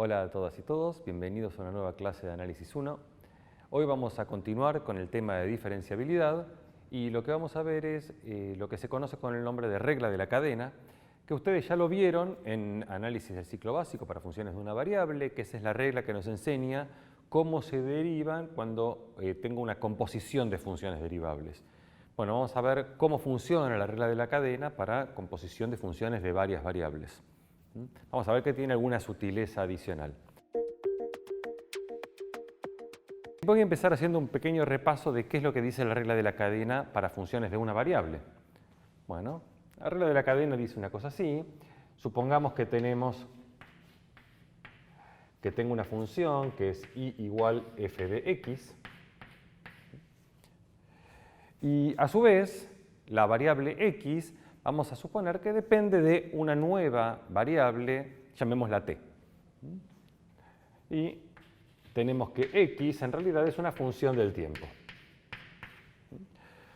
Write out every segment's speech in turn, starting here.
Hola a todas y todos, bienvenidos a una nueva clase de Análisis 1. Hoy vamos a continuar con el tema de diferenciabilidad y lo que vamos a ver es lo que se conoce con el nombre de regla de la cadena, que ustedes ya lo vieron en análisis del ciclo básico para funciones de una variable, que esa es la regla que nos enseña cómo se derivan cuando tengo una composición de funciones derivables. Bueno, vamos a ver cómo funciona la regla de la cadena para composición de funciones de varias variables. Vamos a ver que tiene alguna sutileza adicional. Voy a empezar haciendo un pequeño repaso de qué es lo que dice la regla de la cadena para funciones de una variable. Bueno, la regla de la cadena dice una cosa así. Supongamos que tengo una función que es y igual f de x. Y a su vez, la variable x, vamos a suponer que depende de una nueva variable, llamémosla t. Y tenemos que x en realidad es una función del tiempo.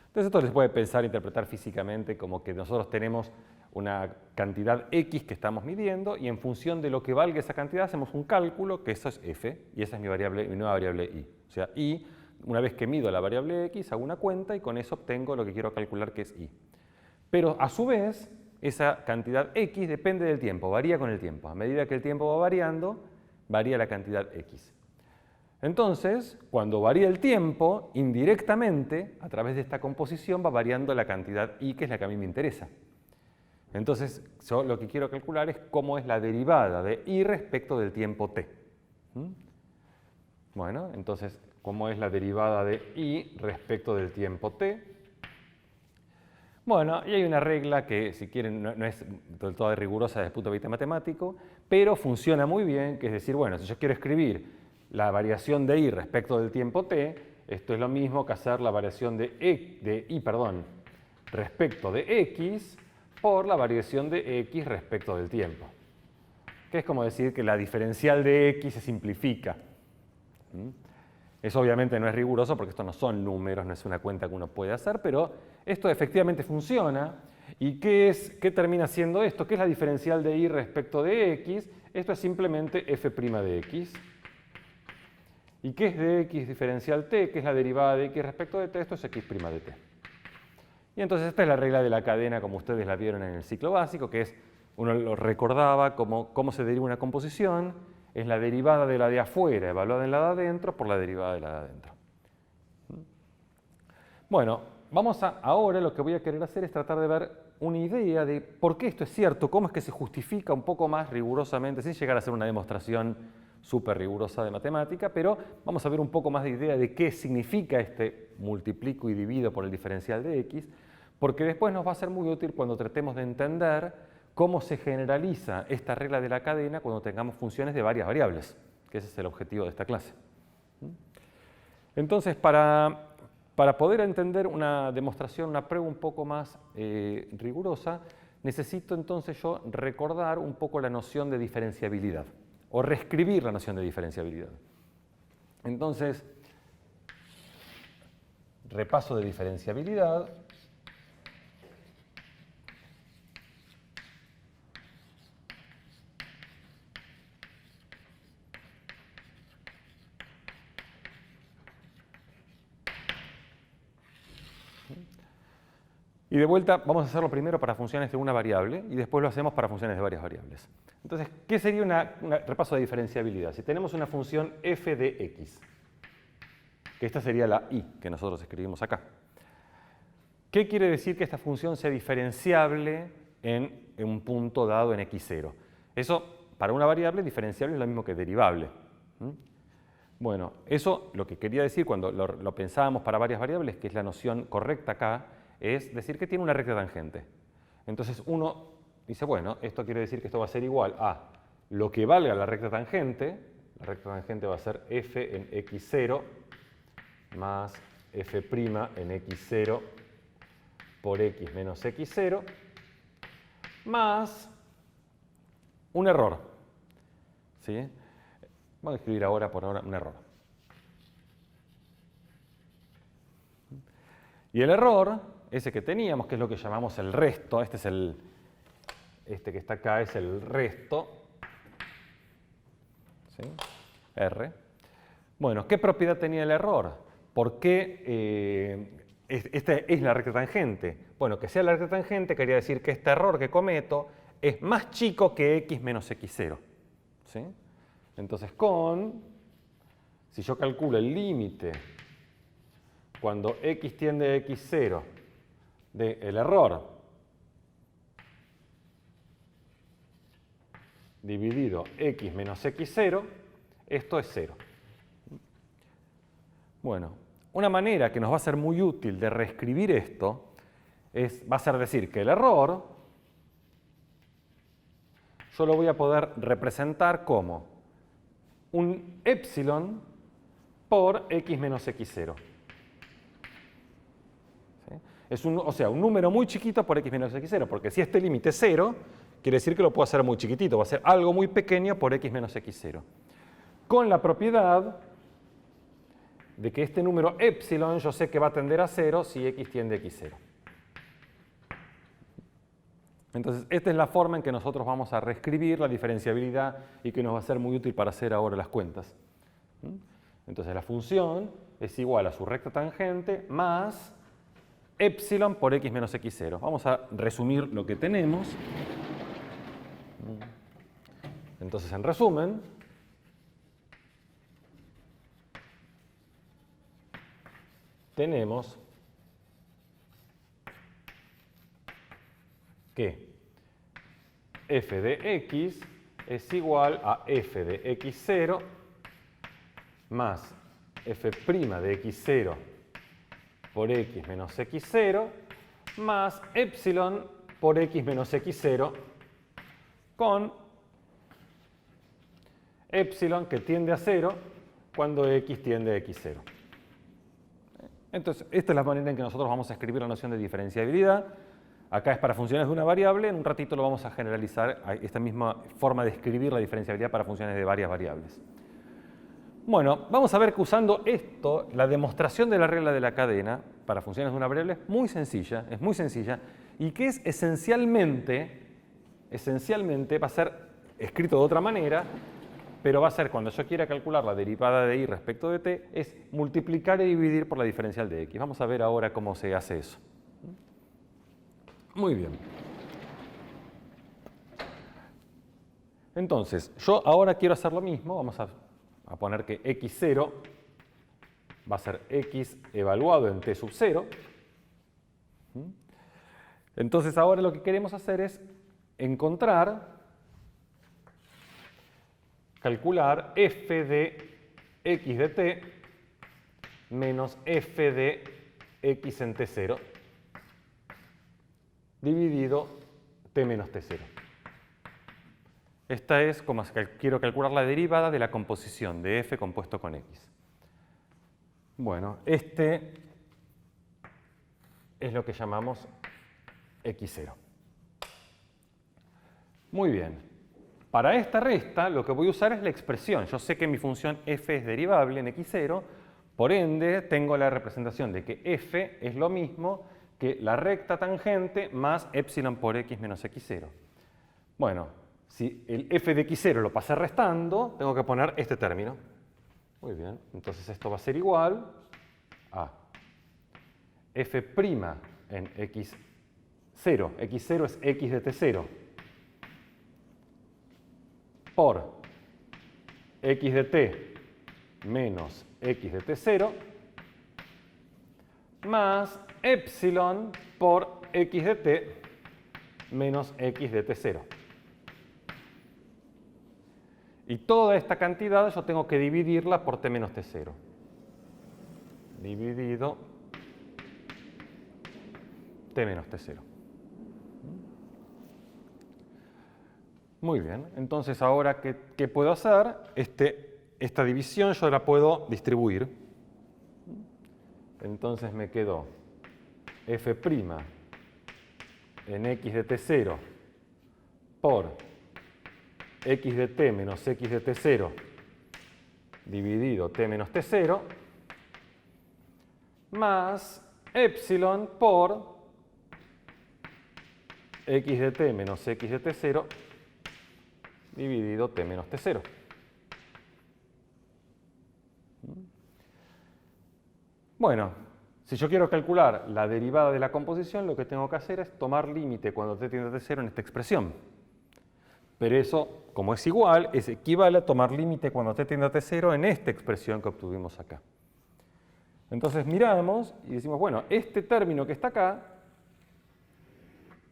Entonces esto les puede pensar, interpretar físicamente como que nosotros tenemos una cantidad x que estamos midiendo y en función de lo que valga esa cantidad hacemos un cálculo, que eso es f, y esa es mi nueva variable y. O sea, y, una vez que mido la variable x, hago una cuenta y con eso obtengo lo que quiero calcular, que es y. Pero a su vez, esa cantidad x depende del tiempo, varía con el tiempo. A medida que el tiempo va variando, varía la cantidad x. Entonces, cuando varía el tiempo, indirectamente, a través de esta composición, va variando la cantidad y, que es la que a mí me interesa. Entonces, yo lo que quiero calcular es cómo es la derivada de y respecto del tiempo t. Bueno, entonces, ¿cómo es la derivada de y respecto del tiempo t? Bueno, y hay una regla que, si quieren, no es del todo rigurosa desde el punto de vista matemático, pero funciona muy bien, que es decir, bueno, si yo quiero escribir la variación de y respecto del tiempo t, esto es lo mismo que hacer la variación de y respecto de x por la variación de x respecto del tiempo. Que es como decir que la diferencial de x se simplifica. Eso obviamente no es riguroso porque esto no son números, no es una cuenta que uno puede hacer, pero esto efectivamente funciona. ¿Y qué termina siendo esto? ¿Qué es la diferencial de y respecto de x? Esto es simplemente f' de x. ¿Y qué es de x diferencial t? ¿Qué es la derivada de x respecto de t? Esto es x' de t. Y entonces esta es la regla de la cadena como ustedes la vieron en el ciclo básico, que es, uno lo recordaba como cómo se deriva una composición, es la derivada de la de afuera evaluada en la de adentro por la derivada de la de adentro. Bueno, ahora lo que voy a querer hacer es tratar de ver una idea de por qué esto es cierto, cómo es que se justifica un poco más rigurosamente, sin llegar a ser una demostración súper rigurosa de matemática, pero vamos a ver un poco más de idea de qué significa este multiplico y divido por el diferencial de x, porque después nos va a ser muy útil cuando tratemos de entender cómo se generaliza esta regla de la cadena cuando tengamos funciones de varias variables, que ese es el objetivo de esta clase. Entonces, para poder entender una demostración, una prueba un poco más rigurosa, necesito entonces yo recordar un poco la noción de diferenciabilidad, o reescribir la noción de diferenciabilidad. Entonces, repaso de diferenciabilidad. Y de vuelta vamos a hacerlo primero para funciones de una variable y después lo hacemos para funciones de varias variables. Entonces, ¿qué sería un repaso de diferenciabilidad? Si tenemos una función f de x, que esta sería la y que nosotros escribimos acá. ¿Qué quiere decir que esta función sea diferenciable en un punto dado en x0? Eso, para una variable, diferenciable es lo mismo que derivable. Bueno, eso lo que quería decir cuando lo pensábamos para varias variables, que es la noción correcta acá, es decir que tiene una recta tangente. Entonces uno dice, bueno, esto quiere decir que esto va a ser igual a lo que valga la recta tangente va a ser f en x0 más f' en x0 por x menos x0 más un error. ¿Sí? Vamos a escribir ahora por ahora un error. Y el error, ese que teníamos, que es lo que llamamos el resto, este que está acá es el resto, ¿sí? R. Bueno, ¿qué propiedad tenía el error? ¿Por qué esta es la recta tangente? Bueno, que sea la recta tangente quería decir que este error que cometo es más chico que x menos x0. ¿Sí? Entonces, si yo calculo el límite cuando x tiende a x0 del error dividido x menos x0, esto es 0. Bueno, una manera que nos va a ser muy útil de reescribir esto va a ser decir que el error yo lo voy a poder representar como un epsilon por x menos x0. ¿Sí? Es un número muy chiquito por x menos x0, porque si este límite es 0, quiere decir que lo puedo hacer muy chiquitito, va a ser algo muy pequeño por x menos x0. Con la propiedad de que este número epsilon yo sé que va a tender a 0 si x tiende a x0. Entonces, esta es la forma en que nosotros vamos a reescribir la diferenciabilidad y que nos va a ser muy útil para hacer ahora las cuentas. Entonces, la función es igual a su recta tangente más epsilon por x menos x0. Vamos a resumir lo que tenemos. Entonces, en resumen, tenemos que f de x es igual a f de x0 más f' de x0 por x menos x0 más epsilon por x menos x0 con epsilon que tiende a 0 cuando x tiende a x0. Entonces, esta es la manera en que nosotros vamos a escribir la noción de diferenciabilidad. Acá es para funciones de una variable, en un ratito lo vamos a generalizar a esta misma forma de escribir la diferenciabilidad para funciones de varias variables. Bueno, vamos a ver que usando esto, la demostración de la regla de la cadena para funciones de una variable es muy sencilla, y que es esencialmente va a ser escrito de otra manera, pero va a ser cuando yo quiera calcular la derivada de y respecto de t, es multiplicar y dividir por la diferencial de x. Vamos a ver ahora cómo se hace eso. Muy bien. Entonces, yo ahora quiero hacer lo mismo. Vamos a poner que x0 va a ser x evaluado en t sub 0. Entonces, ahora lo que queremos hacer es calcular f de x de t menos f de x en t0 dividido t menos t0. Esta es como quiero calcular la derivada de la composición de f compuesto con x. Bueno, este es lo que llamamos x0. Muy bien. Para esta resta lo que voy a usar es la expresión. Yo sé que mi función f es derivable en x0, por ende tengo la representación de que f es lo mismo que la recta tangente más epsilon por x menos x0. Bueno, si el f de x0 lo pasé restando, tengo que poner este término. Muy bien, entonces esto va a ser igual a f' en x0. x0 es x de t0 por x de t menos x de t0 más epsilon por x de t menos x de t0. Y toda esta cantidad yo tengo que dividirla por t menos t0. Dividido t menos t0. Muy bien, entonces ahora, ¿qué puedo hacer? Esta división yo la puedo distribuir. Entonces me quedó f' en x de t0 por x de t menos x de t0 dividido t menos t0 más epsilon por x de t menos x de t0 dividido t menos t0. Bueno, si yo quiero calcular la derivada de la composición, lo que tengo que hacer es tomar límite cuando t tiende a t0 en esta expresión. Pero eso, como es igual, equivale a tomar límite cuando t tiende a t0 en esta expresión que obtuvimos acá. Entonces miramos y decimos, bueno, este término que está acá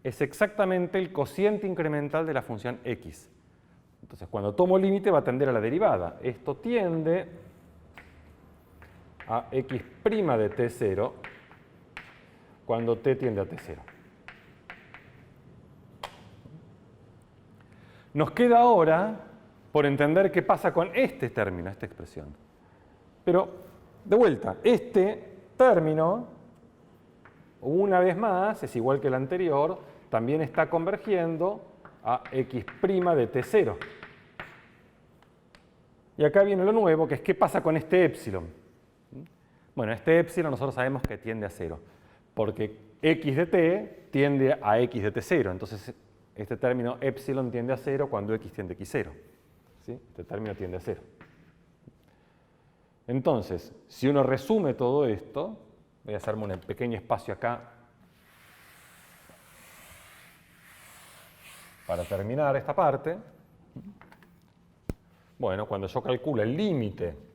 es exactamente el cociente incremental de la función x. Entonces, cuando tomo límite va a tender a la derivada. Esto tiende a x' de t0 cuando t tiende a t0. Nos queda ahora por entender qué pasa con este término, esta expresión. Pero, de vuelta, este término, una vez más, es igual que el anterior, también está convergiendo a x' de t0. Y acá viene lo nuevo, que es qué pasa con este épsilon. Bueno, este épsilon nosotros sabemos que tiende a 0, porque x de t tiende a x de t0. Entonces, este término épsilon tiende a 0 cuando x tiende a x0. ¿Sí? Este término tiende a 0. Entonces, si uno resume todo esto, voy a hacerme un pequeño espacio acá para terminar esta parte. Bueno, cuando yo calculo el límite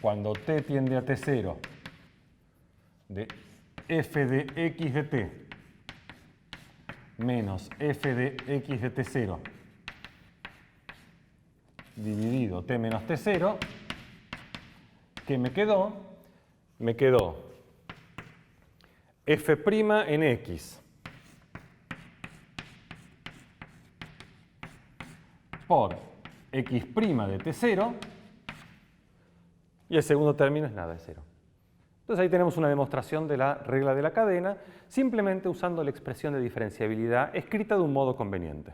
cuando t tiende a t0 de f de x de t menos f de x de t0 dividido t menos t0, ¿qué me quedó? Me quedó f' en x por x' de t0, y el segundo término es nada, es 0. Entonces ahí tenemos una demostración de la regla de la cadena, simplemente usando la expresión de diferenciabilidad escrita de un modo conveniente.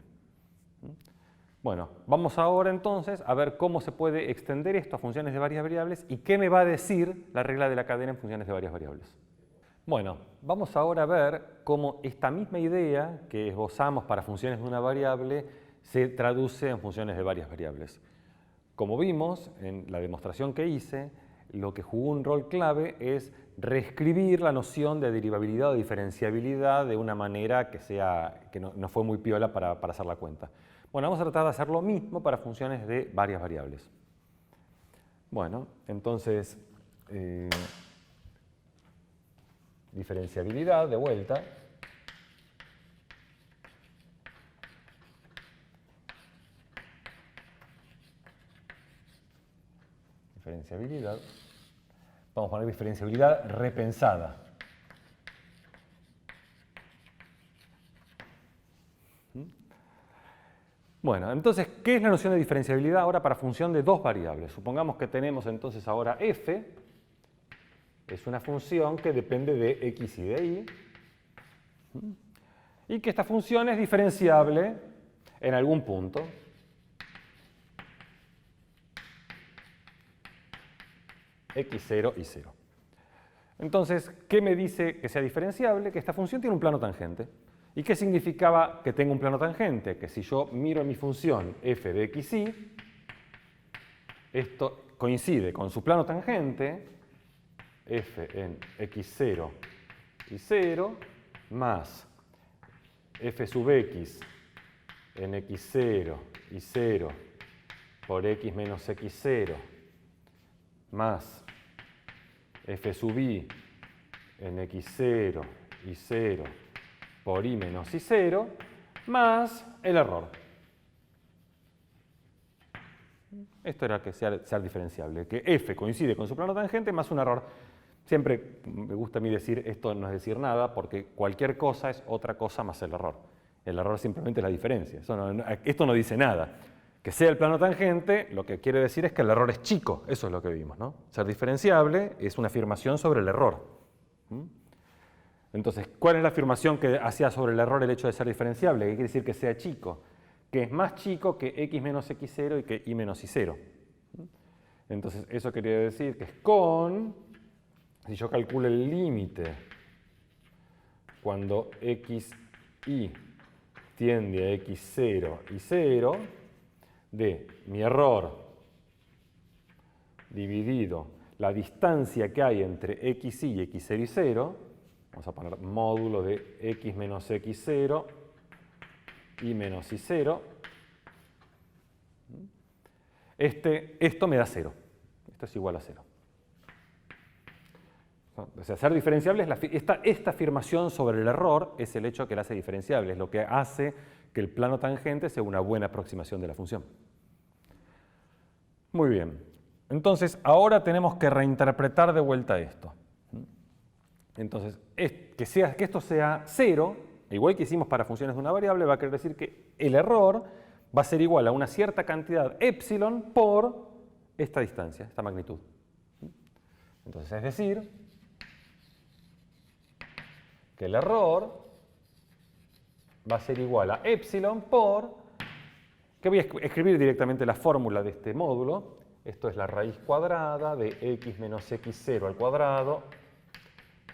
Bueno, vamos ahora entonces a ver cómo se puede extender esto a funciones de varias variables y qué me va a decir la regla de la cadena en funciones de varias variables. Bueno, vamos ahora a ver cómo esta misma idea que esbozamos para funciones de una variable se traduce en funciones de varias variables. Como vimos en la demostración que hice, lo que jugó un rol clave es reescribir la noción de derivabilidad o diferenciabilidad de una manera que no fue muy piola para hacer la cuenta. Bueno, vamos a tratar de hacer lo mismo para funciones de varias variables. Bueno, entonces, diferenciabilidad de vuelta. Diferenciabilidad. Vamos a poner diferenciabilidad repensada. Bueno, entonces, ¿qué es la noción de diferenciabilidad ahora para función de dos variables? Supongamos que tenemos entonces ahora f, es una función que depende de x y de y, y que esta función es diferenciable en algún punto. x0 y 0. Entonces, ¿qué me dice que sea diferenciable? Que esta función tiene un plano tangente. ¿Y qué significaba que tenga un plano tangente? Que si yo miro mi función f de xy, esto coincide con su plano tangente, f en x0 y 0, más f sub x en x0 y 0 por x menos x0, más f sub i en x0 y 0 por i menos i0, más el error. Esto era que ser diferenciable, que f coincide con su plano tangente más un error. Siempre me gusta a mí decir esto no es decir nada, porque cualquier cosa es otra cosa más el error. El error simplemente es la diferencia. Esto no dice nada. Que sea el plano tangente, lo que quiere decir es que el error es chico. Eso es lo que vimos, ¿no? Ser diferenciable es una afirmación sobre el error. Entonces, ¿cuál es la afirmación que hacía sobre el error el hecho de ser diferenciable? ¿Qué quiere decir que sea chico? Que es más chico que x menos x0 y que y menos y0. Entonces, eso quería decir que es si yo calculo el límite cuando xy tiende a x0 y 0, de mi error dividido la distancia que hay entre xy y x0 y 0, vamos a poner módulo de x menos x0 y menos y0, esto me da 0. Esto es igual a 0. O sea, ser diferenciable es esta afirmación sobre el error es el hecho que la hace diferenciable, es lo que hace que el plano tangente sea una buena aproximación de la función. Muy bien. Entonces, ahora tenemos que reinterpretar de vuelta esto. Entonces, que esto sea 0, igual que hicimos para funciones de una variable, va a querer decir que el error va a ser igual a una cierta cantidad epsilon por esta distancia, esta magnitud. Entonces, es decir, que el error va a ser igual a epsilon por, que voy a escribir directamente la fórmula de este módulo. Esto es la raíz cuadrada de x menos x0 al cuadrado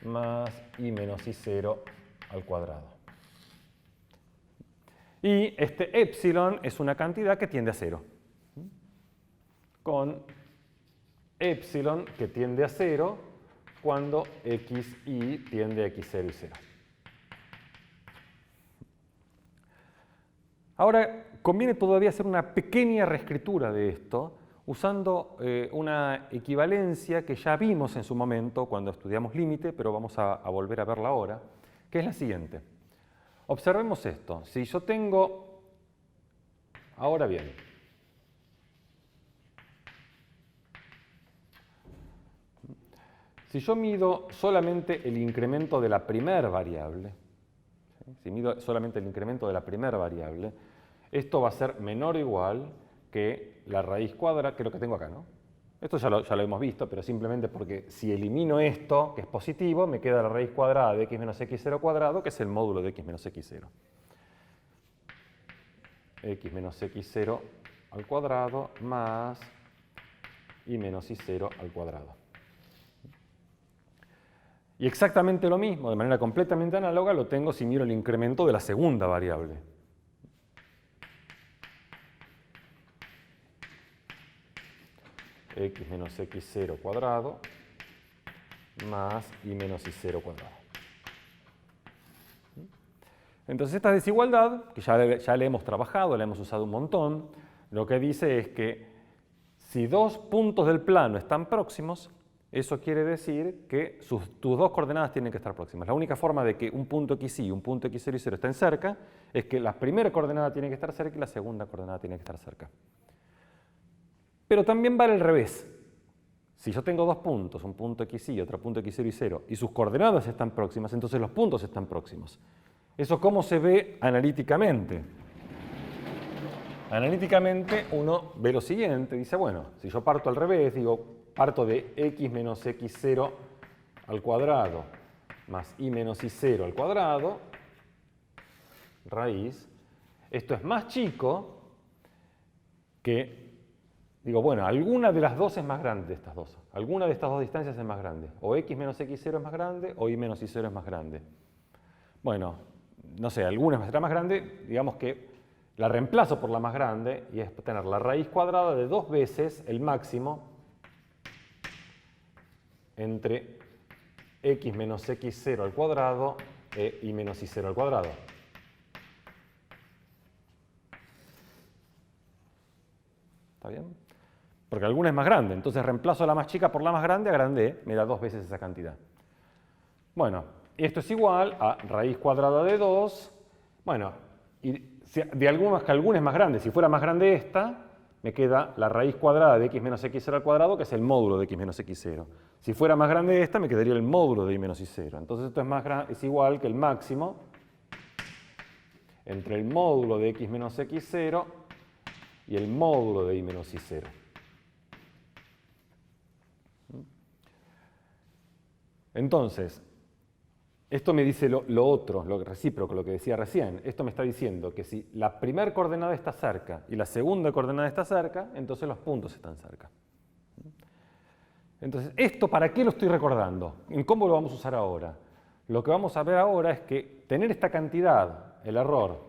más y menos y0 al cuadrado. Y este epsilon es una cantidad que tiende a 0. Con epsilon que tiende a 0 cuando xy tiende a x0 y 0. Ahora, conviene todavía hacer una pequeña reescritura de esto, usando una equivalencia que ya vimos en su momento cuando estudiamos límite, pero vamos a volver a verla ahora, que es la siguiente. Observemos esto. Si yo tengo, ahora bien, si yo mido solamente el incremento de la primera variable, si mido solamente el incremento de la primera variable, esto va a ser menor o igual que la raíz cuadrada, que es lo que tengo acá, ¿no? Esto ya lo hemos visto, pero simplemente porque si elimino esto, que es positivo, me queda la raíz cuadrada de x menos x0 cuadrado, que es el módulo de x menos x0. X menos x0 al cuadrado más y menos y0 al cuadrado. Y exactamente lo mismo, de manera completamente análoga, lo tengo si miro el incremento de la segunda variable. X menos x0 cuadrado más y menos y0 cuadrado. Entonces esta desigualdad, que ya la hemos trabajado, la hemos usado un montón, lo que dice es que si dos puntos del plano están próximos, eso quiere decir que tus dos coordenadas tienen que estar próximas. La única forma de que un punto xy y un punto x0 y 0 estén cerca es que la primera coordenada tiene que estar cerca y la segunda coordenada tiene que estar cerca. Pero también vale al revés. Si yo tengo dos puntos, un punto xy y otro punto x0 y 0, y sus coordenadas están próximas, entonces los puntos están próximos. ¿Eso cómo se ve analíticamente? Analíticamente uno ve lo siguiente, dice, bueno, si yo parto al revés, digo, parto de x menos x0 al cuadrado más y menos y0 al cuadrado, raíz, esto es más chico que, digo, bueno, alguna de las dos es más grande de estas dos. Alguna de estas dos distancias es más grande. O x menos x0 es más grande o y menos y0 es más grande. Bueno, no sé, alguna será más grande, digamos que la reemplazo por la más grande y es tener la raíz cuadrada de 2 veces el máximo entre x menos x0 al cuadrado e y menos y0 al cuadrado. ¿Está bien? Porque alguna es más grande, entonces reemplazo la más chica por la más grande, agrandé, me da 2 veces esa cantidad. Bueno, esto es igual a raíz cuadrada de 2, bueno, y de alguna es más grande, si fuera más grande esta, me queda la raíz cuadrada de x menos x0 al cuadrado, que es el módulo de x menos x0. Si fuera más grande esta, me quedaría el módulo de y menos y0. Entonces esto es igual que el máximo entre el módulo de x menos x0 y el módulo de y menos y0. Entonces, esto me dice lo otro, lo recíproco, lo que decía recién. Esto me está diciendo que si la primera coordenada está cerca y la segunda coordenada está cerca, entonces los puntos están cerca. Entonces, ¿esto para qué lo estoy recordando? ¿En cómo lo vamos a usar ahora? Lo que vamos a ver ahora es que tener esta cantidad, el error,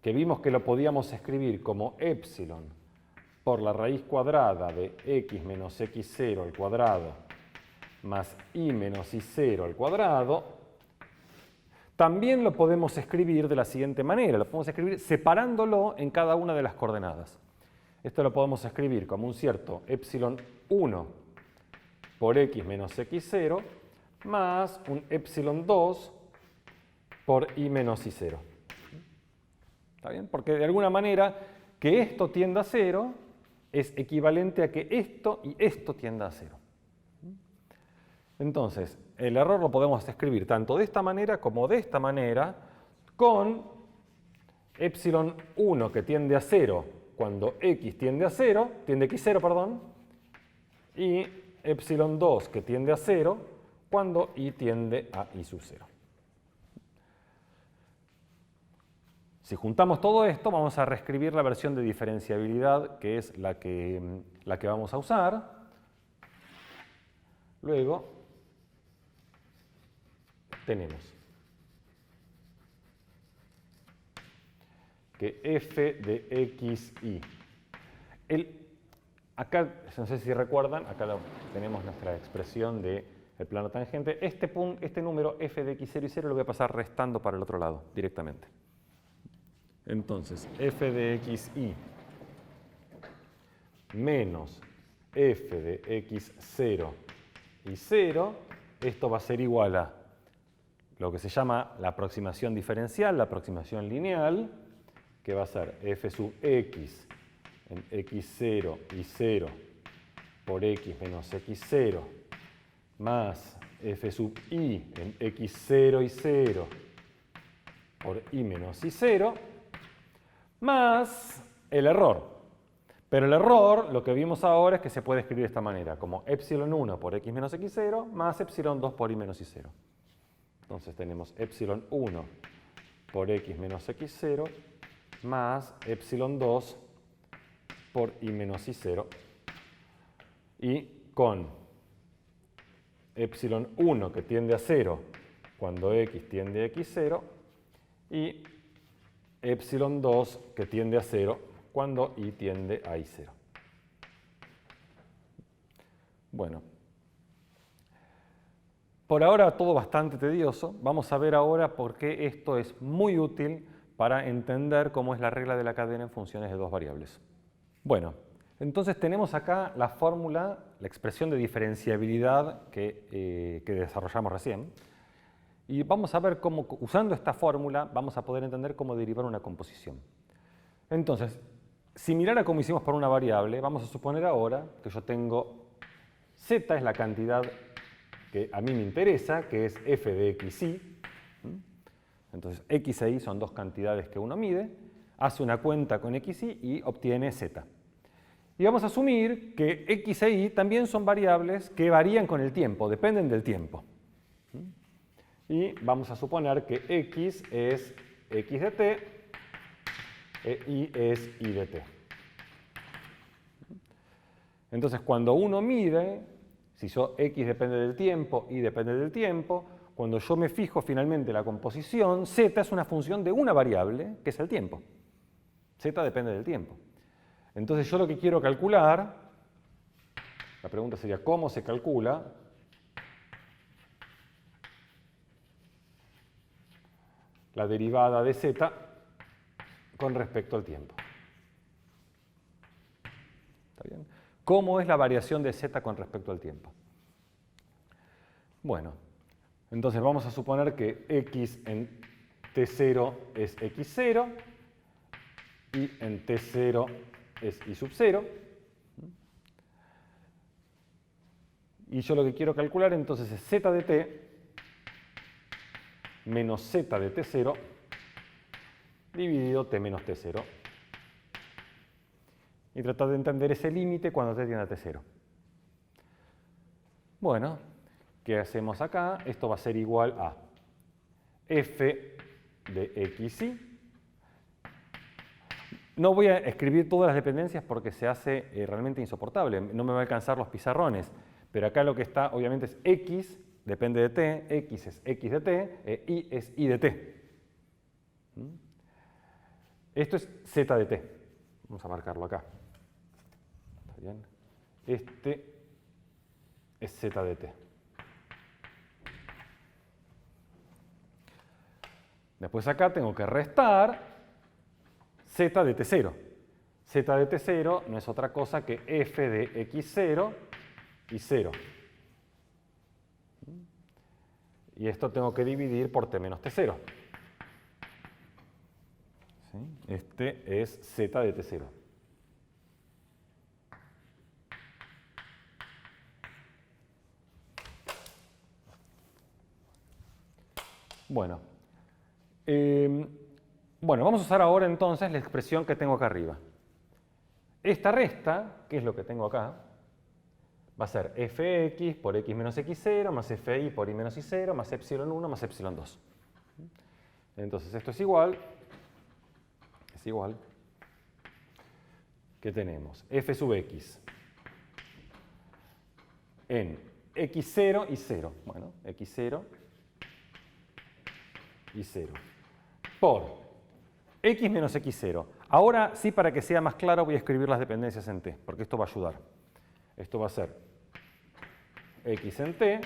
que vimos que lo podíamos escribir como epsilon por la raíz cuadrada de x menos x0 al cuadrado más y menos y0 al cuadrado, también lo podemos escribir de la siguiente manera. Lo podemos escribir separándolo en cada una de las coordenadas. Esto lo podemos escribir como un cierto epsilon 1 por x menos x0 más un epsilon 2 por y menos y0. ¿Está bien? Porque de alguna manera que esto tienda a 0 es equivalente a que esto y esto tienda a 0. Entonces, el error lo podemos escribir tanto de esta manera como de esta manera, con epsilon 1 que tiende a 0 cuando x tiende a 0, tiende a x0, perdón, y epsilon 2 que tiende a 0 cuando y tiende a y sub 0. Si juntamos todo esto, vamos a reescribir la versión de diferenciabilidad, que es la que vamos a usar. Luego tenemos que f de xy. Acá, no sé si recuerdan, acá tenemos nuestra expresión del plano tangente. Este número f de x0 y 0 lo voy a pasar restando para el otro lado directamente. Entonces, f de xy menos f de x0 y 0, esto va a ser igual a lo que se llama la aproximación diferencial, la aproximación lineal, que va a ser f sub x en x0 y 0 por x menos x0 más f sub y en x0 y 0 por y menos y0 más el error. Pero el error, lo que vimos ahora es que se puede escribir de esta manera, como epsilon 1 por x menos x0 más epsilon 2 por y menos y0. Entonces tenemos epsilon 1 por x menos x0 más epsilon 2 por y menos y0. Y con epsilon 1 que tiende a 0 cuando x tiende a x0 y epsilon 2 que tiende a 0 cuando y tiende a y0. Bueno, por ahora todo bastante tedioso. Vamos a ver ahora por qué esto es muy útil para entender cómo es la regla de la cadena en funciones de dos variables. Bueno, entonces tenemos acá la fórmula, la expresión de diferenciabilidad que desarrollamos recién. Y vamos a ver cómo, usando esta fórmula, vamos a poder entender cómo derivar una composición. Entonces, similar a como hicimos para una variable, vamos a suponer ahora que yo tengo z es la cantidad que a mí me interesa, que es f de xy. Entonces, x e y son dos cantidades que uno mide, hace una cuenta con xy y obtiene z. Y vamos a asumir que x e y también son variables que varían con el tiempo, dependen del tiempo. Y vamos a suponer que x es x de t e y es y de t. Entonces, cuando uno mide, si x depende del tiempo, y depende del tiempo, cuando yo me fijo finalmente la composición, z es una función de una variable, que es el tiempo. Z depende del tiempo. Entonces, yo lo que quiero calcular, la pregunta sería, ¿cómo se calcula? La derivada de z con respecto al tiempo. ¿Está bien? ¿Cómo es la variación de z con respecto al tiempo? Bueno, entonces vamos a suponer que x en t0 es x0 y en t0 es y sub 0. Y yo lo que quiero calcular entonces es z de t menos z de t0 dividido t menos t0. Y tratar de entender ese límite cuando t tiende a t0. Bueno, ¿qué hacemos acá? Esto va a ser igual a f de xy. No voy a escribir todas las dependencias porque se hace realmente insoportable. No me va a alcanzar los pizarrones. Pero acá lo que está, obviamente, es x, depende de t, x es x de t, y es y de t. Esto es z de t. Vamos a marcarlo acá. Bien. Este es z de t. Después acá tengo que restar z de t0. Z de t0 no es otra cosa que f de x0 y 0. Y esto tengo que dividir por t menos t0. ¿Sí? Este es z de t0. Bueno. Bueno, vamos a usar ahora entonces la expresión que tengo acá arriba. Esta resta, que es lo que tengo acá, va a ser fx por x menos x0 más fi por y menos y0 más epsilon1 más epsilon2. Entonces esto es igual, que tenemos f sub x en x0 y 0. Bueno, x0 y 0. Por x menos x0. Ahora sí, para que sea más claro, voy a escribir las dependencias en t, porque esto va a ayudar. Esto va a ser x en t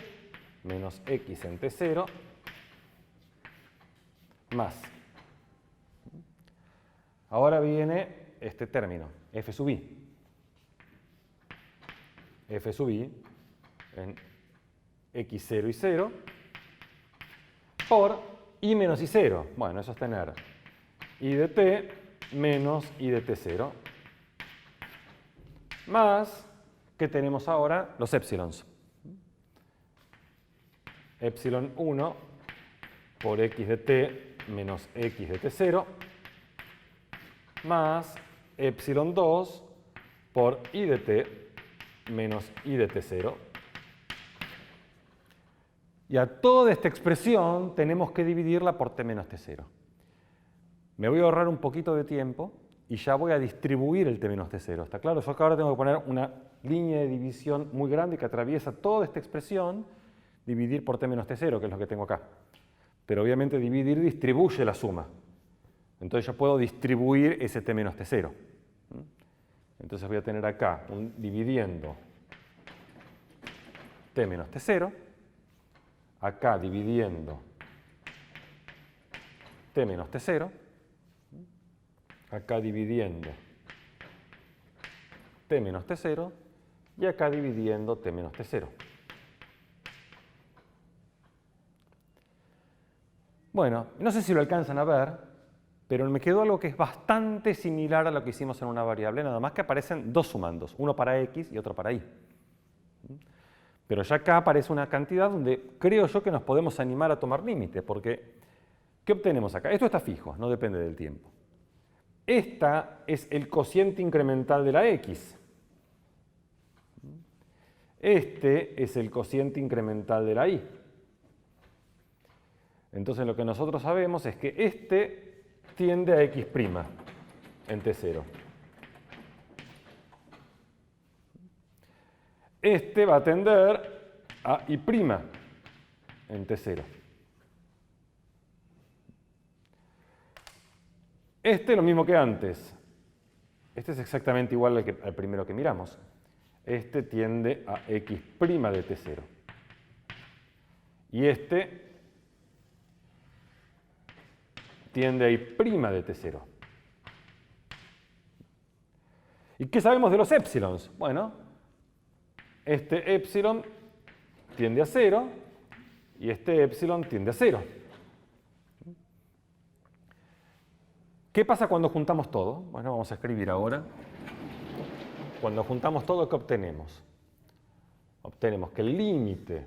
menos x en t0 más. Ahora viene este término, f sub i. F sub i en x0 y 0 por i menos i0. Bueno, eso es tener i de t menos i de t0 más, ¿qué tenemos ahora? Los épsilons. Epsilon 1 por x de t menos x de t0 más epsilon 2 por i de t menos i de t0. Y a toda esta expresión tenemos que dividirla por t menos t0. Me voy a ahorrar un poquito de tiempo y ya voy a distribuir el t menos t0. ¿Está claro? Yo acá ahora tengo que poner una línea de división muy grande que atraviesa toda esta expresión, dividir por t menos t0, que es lo que tengo acá. Pero obviamente dividir distribuye la suma. Entonces yo puedo distribuir ese t menos t0. Entonces voy a tener acá dividiendo t menos t0, acá dividiendo t menos t0, acá dividiendo t menos t0 y acá dividiendo t menos t0. Bueno, no sé si lo alcanzan a ver, pero me quedó algo que es bastante similar a lo que hicimos en una variable, nada más que aparecen dos sumandos, uno para x y otro para y. Pero ya acá aparece una cantidad donde creo yo que nos podemos animar a tomar límite, porque ¿qué obtenemos acá? Esto está fijo, no depende del tiempo. Esta es el cociente incremental de la x. Este es el cociente incremental de la y. Entonces lo que nosotros sabemos es que este tiende a x' en t0. Este va a tender a y' en t0. Este es lo mismo que antes. Este es exactamente igual al primero que miramos. Este tiende a x' de t0. Y este tiende a y' de t0. ¿Y qué sabemos de los épsilons? Bueno, este epsilon tiende a 0 y este epsilon tiende a 0. ¿Qué pasa cuando juntamos todo? Bueno, vamos a escribir ahora. Cuando juntamos todo, ¿qué obtenemos? Obtenemos que el límite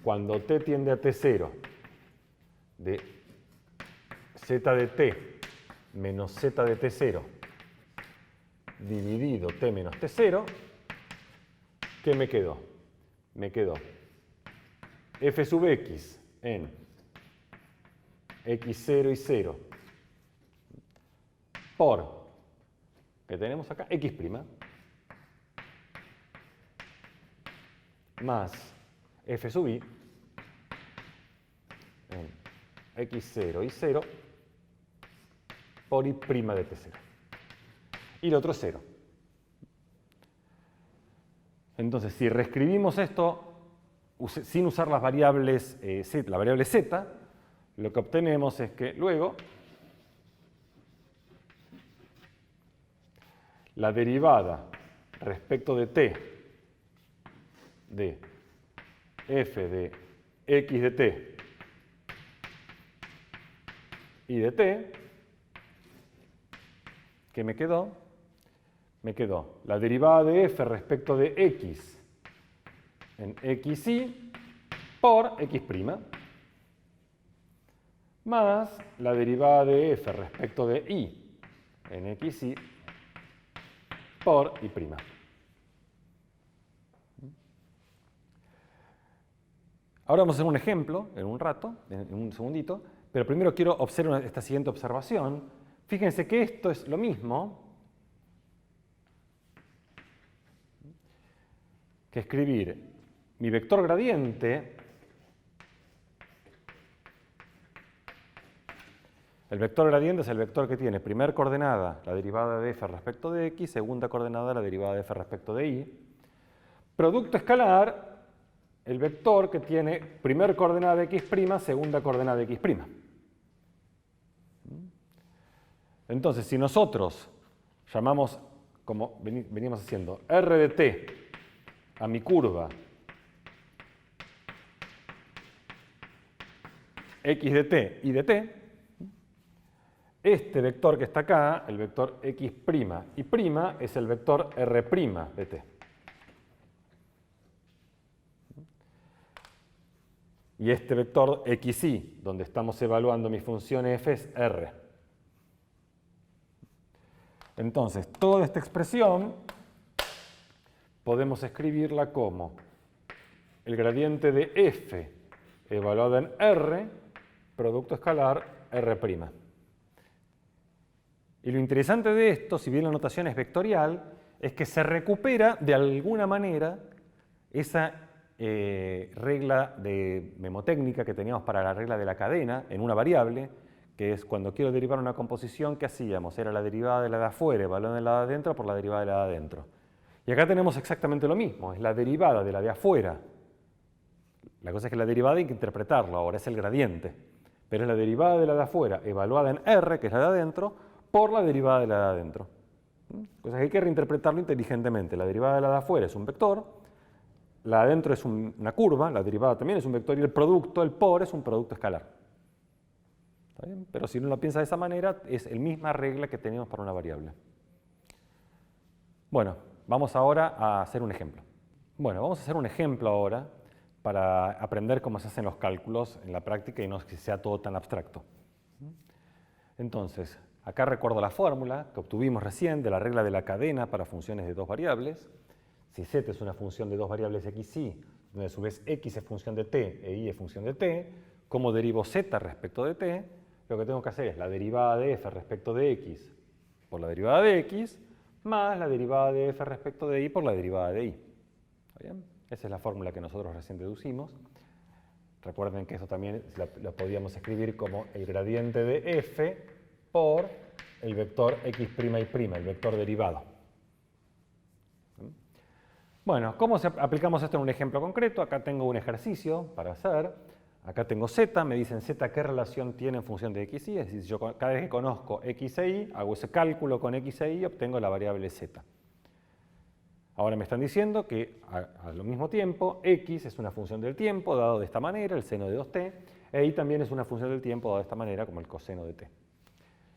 cuando t tiende a t0 de z de t menos z de t0 dividido t menos t0, ¿qué me quedó? Me quedó f sub x en x0 y 0 por, ¿qué tenemos acá? X', más f sub i en x0 y 0 por y' de t0. Y el otro es 0. Entonces, si reescribimos esto sin usar las variables, la variable z, lo que obtenemos es que luego la derivada respecto de t de f de x de t y de t, ¿qué me quedó? Me quedó la derivada de f respecto de x en xy por x', más la derivada de f respecto de y en xy por y'. Ahora vamos a hacer un ejemplo en un rato, en un segundito, pero primero quiero observar esta siguiente observación. Fíjense que esto es lo mismo que escribir mi vector gradiente. El vector gradiente es el vector que tiene primer coordenada la derivada de f respecto de x, segunda coordenada la derivada de f respecto de y. Producto escalar, el vector que tiene primer coordenada de x', segunda coordenada de x'. Entonces, si nosotros llamamos, como veníamos haciendo, r de t a mi curva x de t y de t, este vector que está acá, el vector x' y' es el vector r' de t. Y este vector xy, donde estamos evaluando mi función f, es r. Entonces, toda esta expresión podemos escribirla como el gradiente de f evaluado en r, producto escalar r'. Y lo interesante de esto, si bien la notación es vectorial, es que se recupera de alguna manera esa regla de memotécnica que teníamos para la regla de la cadena en una variable, que es cuando quiero derivar una composición, ¿qué hacíamos? Era la derivada de la de afuera evaluada en la de adentro por la derivada de la de adentro. Y acá tenemos exactamente lo mismo, es la derivada de la de afuera. La cosa es que la derivada hay que interpretarlo ahora, es el gradiente. Pero es la derivada de la de afuera evaluada en r, que es la de adentro, por la derivada de la de adentro. Cosa que hay que reinterpretarlo inteligentemente. La derivada de la de afuera es un vector, la de adentro es una curva, la derivada también es un vector y el producto, el por, es un producto escalar. ¿Está bien? Pero si uno lo piensa de esa manera, es la misma regla que teníamos para una variable. Bueno, vamos ahora a hacer un ejemplo. Bueno, vamos a hacer un ejemplo ahora para aprender cómo se hacen los cálculos en la práctica y no que sea todo tan abstracto. Entonces, acá recuerdo la fórmula que obtuvimos recién de la regla de la cadena para funciones de dos variables. Si z es una función de dos variables xy, donde a su vez x es función de t e y es función de t, ¿cómo derivo z respecto de t? Lo que tengo que hacer es la derivada de f respecto de x por la derivada de x, más la derivada de f respecto de y por la derivada de y. ¿Está bien? Esa es la fórmula que nosotros recién deducimos. Recuerden que eso también lo podíamos escribir como el gradiente de f por el vector x' y', el vector derivado. Bueno, ¿cómo aplicamos esto en un ejemplo concreto? Acá tengo un ejercicio para hacer. Acá tengo z, me dicen z qué relación tiene en función de x y. Es decir, yo cada vez que conozco x e y, hago ese cálculo con x e y y obtengo la variable z. Ahora me están diciendo que al mismo tiempo x es una función del tiempo dado de esta manera, el seno de 2t, e y también es una función del tiempo dado de esta manera como el coseno de t.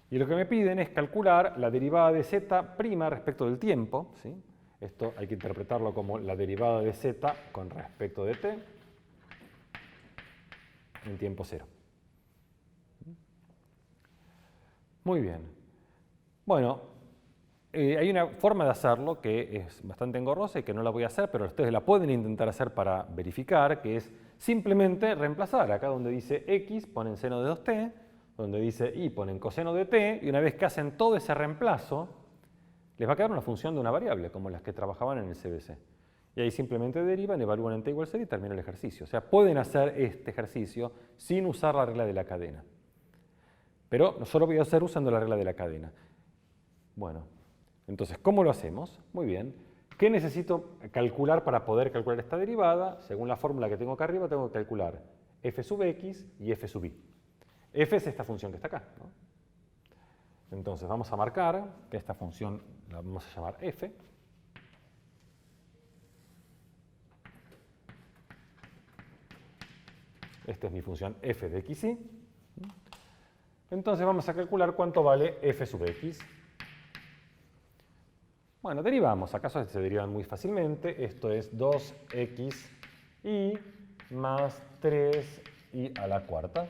Y lo que me piden es calcular la derivada de z' respecto del tiempo, ¿sí? Esto hay que interpretarlo como la derivada de z con respecto de t en tiempo cero. Muy bien. Bueno, hay una forma de hacerlo que es bastante engorrosa y que no la voy a hacer, pero ustedes la pueden intentar hacer para verificar, que es simplemente reemplazar. Acá donde dice x ponen seno de 2t, donde dice y ponen coseno de t, y una vez que hacen todo ese reemplazo, les va a quedar una función de una variable, como las que trabajaban en el CBC. Y ahí simplemente derivan, evalúan en t igual 0 y termina el ejercicio. O sea, pueden hacer este ejercicio sin usar la regla de la cadena. Pero no solo voy a hacer usando la regla de la cadena. Bueno, entonces, ¿cómo lo hacemos? Muy bien. ¿Qué necesito calcular para poder calcular esta derivada? Según la fórmula que tengo acá arriba, tengo que calcular f sub x y f sub y. F es esta función que está acá, ¿no? Entonces vamos a marcar que esta función la vamos a llamar f. Esta es mi función f de x y. Entonces vamos a calcular cuánto vale f sub x. Bueno, derivamos. ¿Acaso se derivan muy fácilmente? Esto es 2xy más 3y a la cuarta.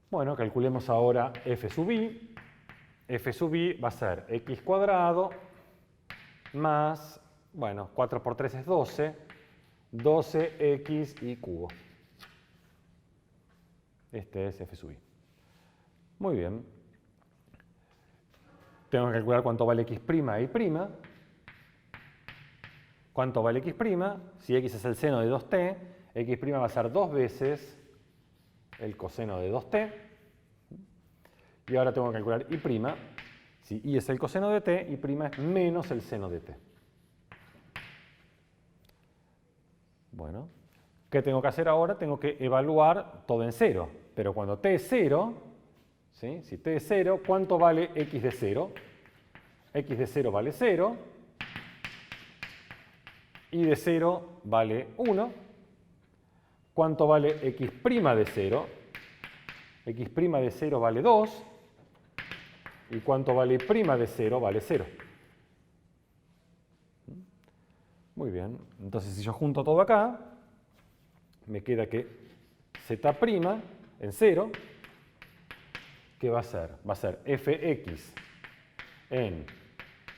Bueno, calculemos ahora f sub y. F sub y va a ser x cuadrado más, bueno, 4 por 3 es 12, 12xy cubo. Este es f sub y. Muy bien. Tengo que calcular cuánto vale x' y'. ¿Cuánto vale x'? Si x es el seno de 2t, x' va a ser 2 veces el coseno de 2t. Y ahora tengo que calcular y'. Si y es el coseno de t, y' es menos el seno de t. Bueno, ¿qué tengo que hacer ahora? Tengo que evaluar todo en cero. Pero cuando t es 0, ¿sí? Si t es 0, ¿cuánto vale x de 0? X de 0 vale 0. Y de 0 vale 1. ¿Cuánto vale x' de 0? X' de 0 vale 2. ¿Y cuánto vale y' de 0? Vale 0. Muy bien. Entonces, si yo junto todo acá, me queda que z' en 0, ¿qué va a ser? Va a ser fx en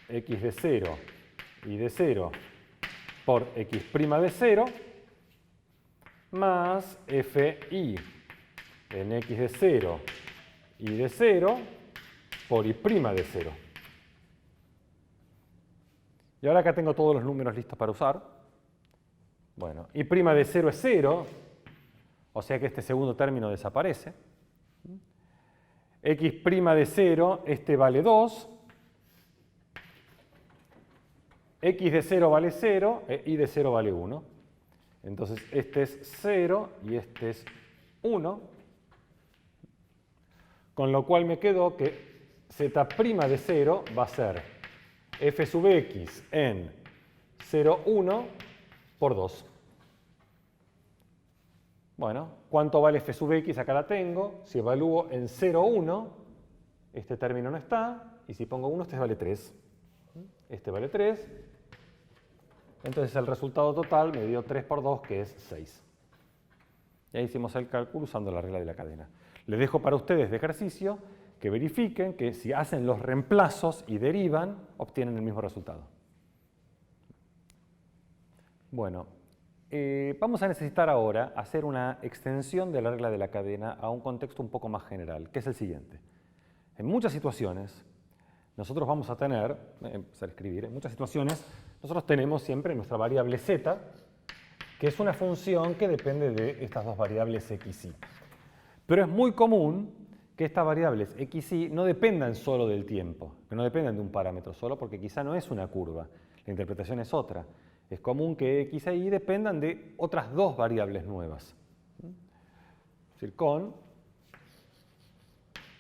x de 0 y de 0 por x' de 0 más fi en x de 0 y de 0 por y' de 0. Y ahora acá tengo todos los números listos para usar. Bueno, y' de 0 es 0, o sea que este segundo término desaparece. X' de 0, este vale 2. X de 0 vale 0, y de 0 vale 1. Entonces este es 0 y este es 1. Con lo cual me quedó que z' de 0 va a ser f sub x en 0, 1 por 2. Bueno, ¿cuánto vale f sub x? Acá la tengo. Si evalúo en 0, 1, este término no está. Y si pongo 1, este vale 3. Este vale 3. Entonces el resultado total me dio 3 por 2, que es 6. Y ahí hicimos el cálculo usando la regla de la cadena. Les dejo para ustedes de ejercicio que verifiquen que si hacen los reemplazos y derivan, obtienen el mismo resultado. Bueno, vamos a necesitar ahora hacer una extensión de la regla de la cadena a un contexto un poco más general, que es el siguiente. En muchas situaciones, nosotros vamos a tener, empezar a escribir, en muchas situaciones, nosotros tenemos siempre nuestra variable z, que es una función que depende de estas dos variables x y. Pero es muy común que estas variables x y no dependan solo del tiempo, que no dependan de un parámetro solo, porque quizá no es una curva, la interpretación es otra. Es común que x e y dependan de otras dos variables nuevas. Es decir, con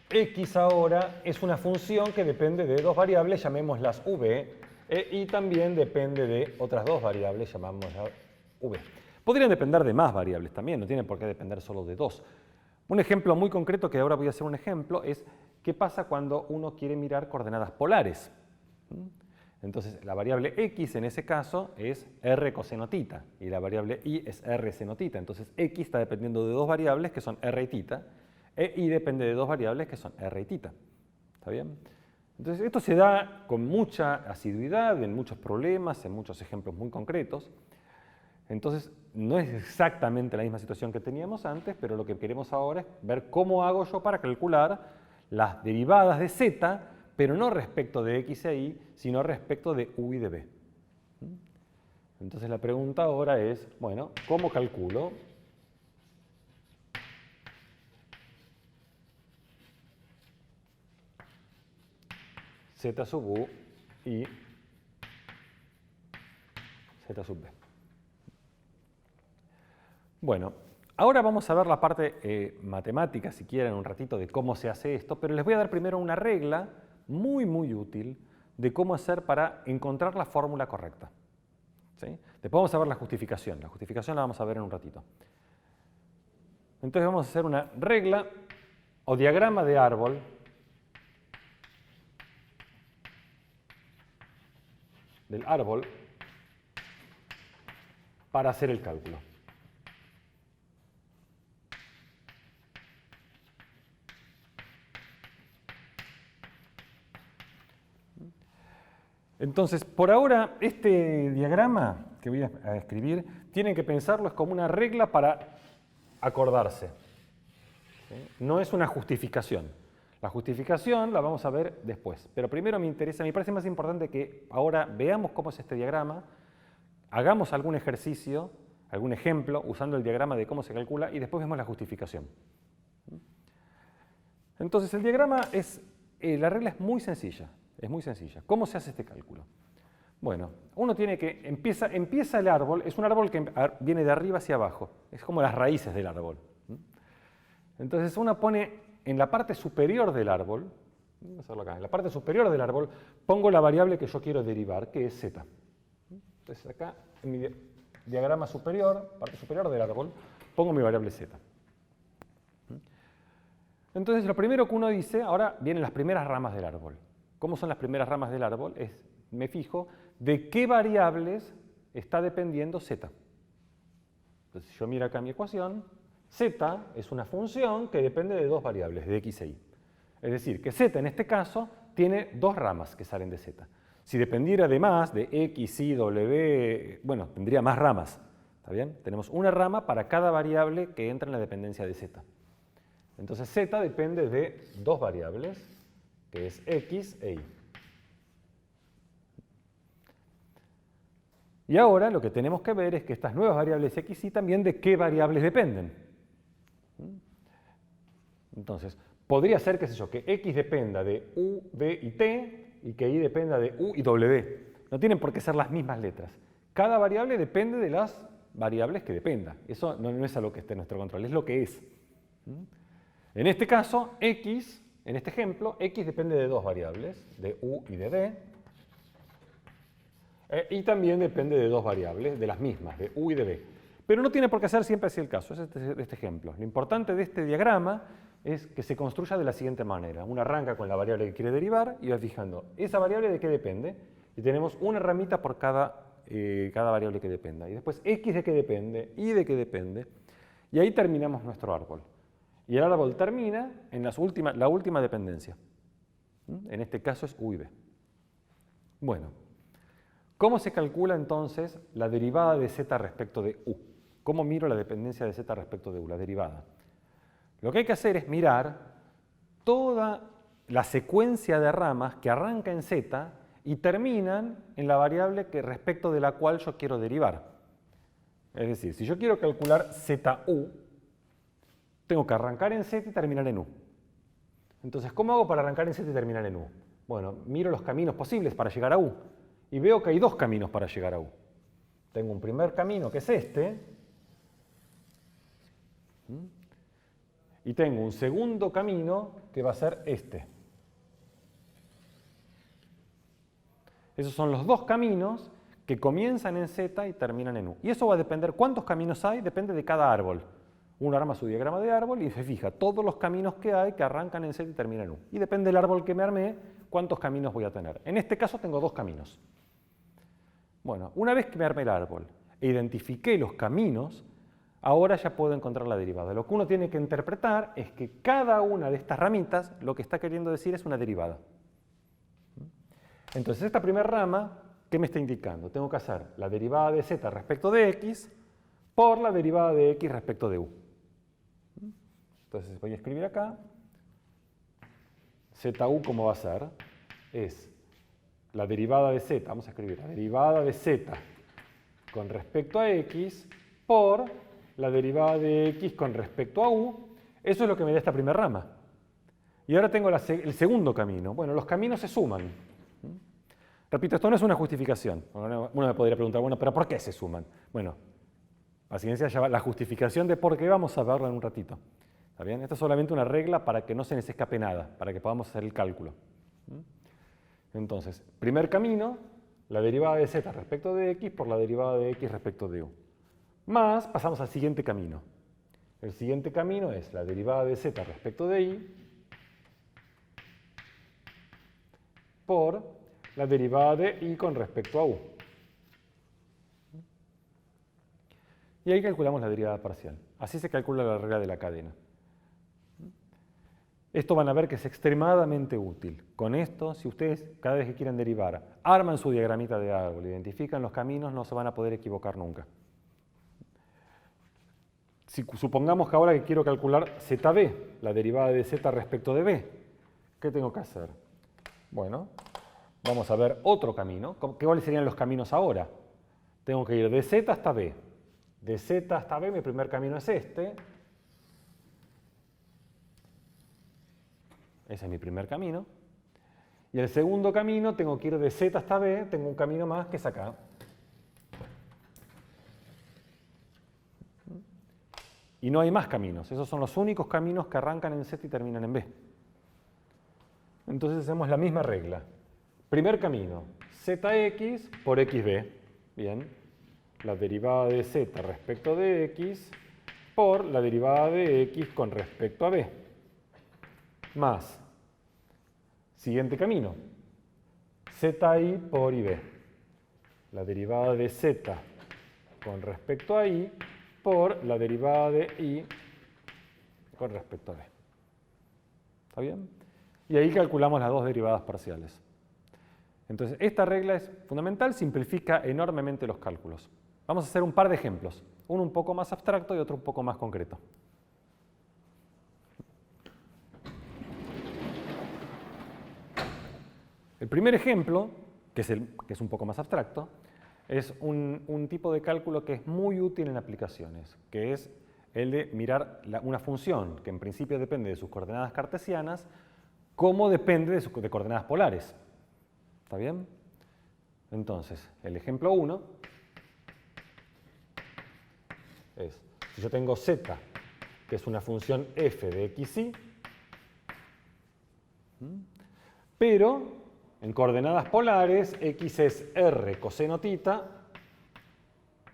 x ahora es una función que depende de dos variables, llamémoslas v, y también depende de otras dos variables, llamémoslas v. Podrían depender de más variables también, no tienen por qué depender solo de dos. Un ejemplo muy concreto, que ahora voy a hacer un ejemplo, es qué pasa cuando uno quiere mirar coordenadas polares. Entonces, la variable x en ese caso es r coseno tita y la variable y es r seno tita. Entonces, x está dependiendo de dos variables que son r y tita, e y depende de dos variables que son r y tita. ¿Está bien? Entonces, esto se da con mucha asiduidad en muchos problemas, en muchos ejemplos muy concretos. Entonces, no es exactamente la misma situación que teníamos antes, pero lo que queremos ahora es ver cómo hago yo para calcular las derivadas de z, pero no respecto de x e y, sino respecto de u y de b. Entonces la pregunta ahora es, bueno, ¿cómo calculo? Z sub u y z sub b. Bueno, ahora vamos a ver la parte matemática, si quieren, un ratito de cómo se hace esto, pero les voy a dar primero una regla muy, muy útil de cómo hacer para encontrar la fórmula correcta. ¿Sí? Después vamos a ver la justificación. La justificación la vamos a ver en un ratito. Entonces vamos a hacer una regla o diagrama de árbol del árbol para hacer el cálculo. Entonces, por ahora, este diagrama que voy a escribir, tienen que pensarlo es como una regla para acordarse. ¿Sí? No es una justificación. La justificación la vamos a ver después. Pero primero me parece más importante que ahora veamos cómo es este diagrama, hagamos algún ejercicio, algún ejemplo, usando el diagrama de cómo se calcula, y después vemos la justificación. Entonces, el diagrama la regla es muy sencilla. Es muy sencilla. ¿Cómo se hace este cálculo? Bueno, uno tiene que, empieza el árbol, es un árbol que viene de arriba hacia abajo, es como las raíces del árbol. Entonces uno pone en la parte superior del árbol, vamos a hacerlo acá, en la parte superior del árbol pongo la variable que yo quiero derivar, que es z. Entonces acá, en mi diagrama superior, parte superior del árbol, pongo mi variable z. Entonces lo primero que uno dice, ahora vienen las primeras ramas del árbol. ¿Cómo son las primeras ramas del árbol? Me fijo de qué variables está dependiendo z. Entonces, si yo miro acá mi ecuación, z es una función que depende de dos variables, de x e y. Es decir, que z en este caso tiene dos ramas que salen de z. Si dependiera de más, de x, y, w, bueno, tendría más ramas. ¿Está bien? Tenemos una rama para cada variable que entra en la dependencia de z. Entonces z depende de dos variables, que es x e y. Y ahora lo que tenemos que ver es que estas nuevas variables x y y también de qué variables dependen. Entonces, podría ser, qué sé yo, que x dependa de u, v y t y que y dependa de u y w. No tienen por qué ser las mismas letras. Cada variable depende de las variables que dependa. Eso no es algo que esté en nuestro control, es lo que es. En este caso, x, en este ejemplo, x depende de dos variables, de u y de v, y también depende de dos variables, de las mismas, de u y de v. Pero no tiene por qué ser siempre así el caso, es este ejemplo. Lo importante de este diagrama es que se construya de la siguiente manera. Uno arranca con la variable que quiere derivar y va fijando esa variable de qué depende, y tenemos una ramita por cada variable que dependa. Y después x de qué depende, y de qué depende, y ahí terminamos nuestro árbol. Y el árbol termina en la última dependencia. En este caso es u y v. Bueno, ¿cómo se calcula entonces la derivada de z respecto de u? ¿Cómo miro la dependencia de z respecto de u, la derivada? Lo que hay que hacer es mirar toda la secuencia de ramas que arranca en z y terminan en la variable respecto de la cual yo quiero derivar. Es decir, si yo quiero calcular zu, tengo que arrancar en z y terminar en u. Entonces, ¿cómo hago para arrancar en z y terminar en u? Bueno, miro los caminos posibles para llegar a u y veo que hay dos caminos para llegar a u. Tengo un primer camino que es este y tengo un segundo camino que va a ser este. Esos son los dos caminos que comienzan en z y terminan en u. Y eso va a depender, ¿cuántos caminos hay? Depende de cada árbol. Uno arma su diagrama de árbol y se fija todos los caminos que hay que arrancan en z y terminan en u. Y depende del árbol que me armé, cuántos caminos voy a tener. En este caso tengo dos caminos. Bueno, una vez que me armé el árbol e identifiqué los caminos, ahora ya puedo encontrar la derivada. Lo que uno tiene que interpretar es que cada una de estas ramitas lo que está queriendo decir es una derivada. Entonces, esta primera rama, ¿qué me está indicando? Tengo que hacer la derivada de z respecto de x por la derivada de x respecto de u. Entonces voy a escribir acá, zu, ¿cómo va a ser? Es la derivada de z, vamos a escribir la derivada de z con respecto a x por la derivada de x con respecto a u. Eso es lo que me da esta primera rama. Y ahora tengo el segundo camino. Bueno, los caminos se suman. Repito, esto no es una justificación. Uno me podría preguntar, bueno, ¿pero por qué se suman? Bueno, paciencia, ya va. La justificación de por qué vamos a verla en un ratito. ¿Está bien? Esto es solamente una regla para que no se nos escape nada, para que podamos hacer el cálculo. Entonces, primer camino, la derivada de z respecto de x por la derivada de x respecto de u. Más, pasamos al siguiente camino. El siguiente camino es la derivada de z respecto de y por la derivada de y con respecto a u. Y ahí calculamos la derivada parcial. Así se calcula la regla de la cadena. Esto van a ver que es extremadamente útil. Con esto, si ustedes cada vez que quieran derivar, arman su diagramita de árbol, identifican los caminos, no se van a poder equivocar nunca. Si supongamos que ahora que quiero calcular zb, la derivada de z respecto de b, ¿qué tengo que hacer? Bueno, vamos a ver otro camino. ¿Cuáles serían los caminos ahora? Tengo que ir de z hasta b. De z hasta b, mi primer camino es este. Ese es mi primer camino. Y el segundo camino, tengo que ir de z hasta b, tengo un camino más que es acá. Y no hay más caminos. Esos son los únicos caminos que arrancan en z y terminan en b. Entonces hacemos la misma regla. Primer camino, zx por xb. Bien. La derivada de z respecto de x por la derivada de x con respecto a b. Más. Siguiente camino. zi por ib. La derivada de z con respecto a y por la derivada de y con respecto a b. ¿Está bien? Y ahí calculamos las dos derivadas parciales. Entonces, esta regla es fundamental, simplifica enormemente los cálculos. Vamos a hacer un par de ejemplos, uno un poco más abstracto y otro un poco más concreto. El primer ejemplo, que es un poco más abstracto, es un tipo de cálculo que es muy útil en aplicaciones, que es el de mirar una función que en principio depende de sus coordenadas cartesianas, cómo depende de coordenadas polares. ¿Está bien? Entonces, el ejemplo 1 es, si yo tengo z, que es una función f de xy, pero en coordenadas polares, x es r coseno tita,